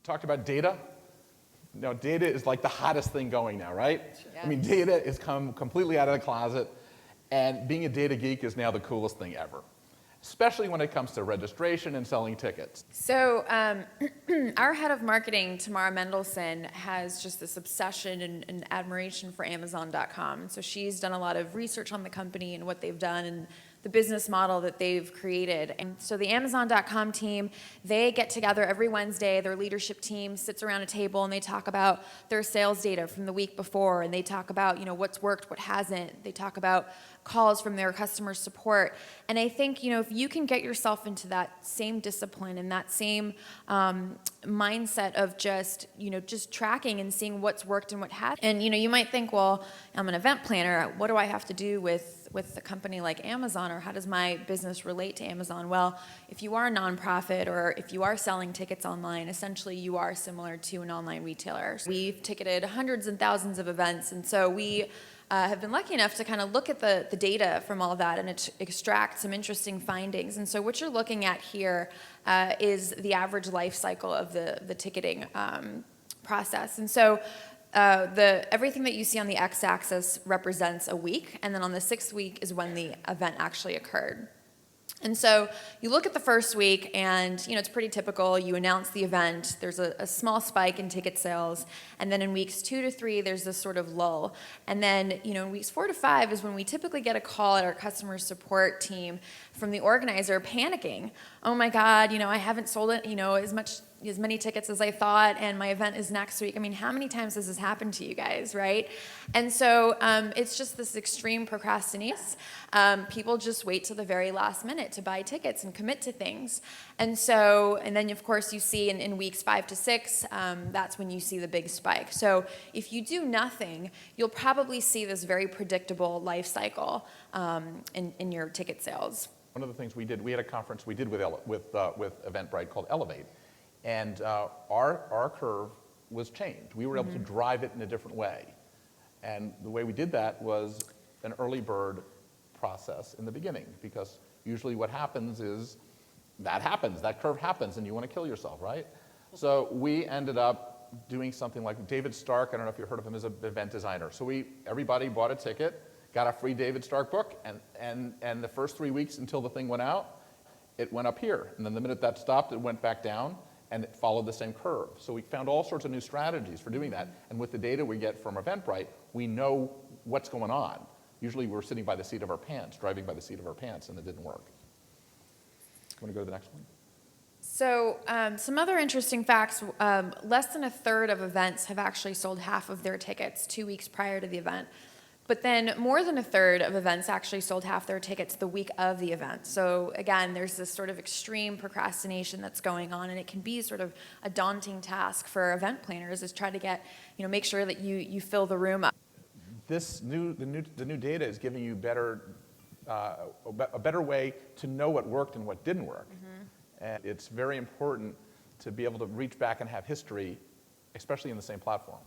talked about data. Now, data is like the hottest thing going now, right? Yeah. I mean, data has come completely out of the closet, and being a data geek is now the coolest thing ever, especially when it comes to registration and selling tickets. So our head of marketing, Tamara Mendelson, has just this obsession and admiration for Amazon.com. So she's done a lot of research on the company and what they've done and the business model that they've created. And so the Amazon.com team, they get together every Wednesday. Their leadership team sits around a table and they talk about their sales data from the week before, and they talk about, you know, what's worked, what hasn't. They talk about calls from their customer support. And I think, you know, if you can get yourself into that same discipline and that same mindset of just, you know, just tracking and seeing what's worked and what hasn't. And, you know, you might think, well, I'm an event planner. What do I have to do with a company like Amazon, or how does my business relate to Amazon? Well, if you are a nonprofit or if you are selling tickets online, essentially you are similar to an online retailer. We've ticketed hundreds and thousands of events, and so we have been lucky enough to kind of look at the data from all of that and extract some interesting findings. And so what you're looking at here is the average life cycle of the ticketing process. And so everything that you see on the x-axis represents a week, and then on the 6th week is when the event actually occurred. And so you look at the first week, and you know it's pretty typical. You announce the event. There's a small spike in ticket sales, and then in weeks 2 to 3, there's this sort of lull. And then you know in weeks 4 to 5 is when we typically get a call at our customer support team from the organizer panicking. Oh my God, you know I haven't sold it, you know as many tickets as I thought, and my event is next week. I mean, how many times has this happened to you guys, right? And so it's just this extreme procrastination. People just wait till the very last minute to buy tickets and commit to things. And then of course you see in weeks 5 to 6, that's when you see the big spike. So if you do nothing, you'll probably see this very predictable life cycle in your ticket sales. One of the things we had a conference we did with Eventbrite called Elevate. And our curve was changed. We were able to drive it in a different way. And the way we did that was an early bird process in the beginning, because usually what happens is that curve happens, and you want to kill yourself, right? So we ended up doing something like David Stark. I don't know if you heard of him as an event designer. So everybody bought a ticket, got a free David Stark book, and the first 3 weeks until the thing went out, it went up here. And then the minute that stopped, it went back down. And it followed the same curve. So we found all sorts of new strategies for doing that. And with the data we get from Eventbrite, we know what's going on. Usually we're sitting by the seat of our pants, driving by the seat of our pants, and it didn't work. Want to go to the next one? So some other interesting facts, less than a third of events have actually sold half of their tickets 2 weeks prior to the event. But then more than a third of events actually sold half their tickets the week of the event. So again, there's this sort of extreme procrastination that's going on, and it can be sort of a daunting task for event planners, is try to get, you know, make sure that you fill the room up. The new data is giving you a better way to know what worked and what didn't work. And it's very important to be able to reach back and have history, especially in the same platform.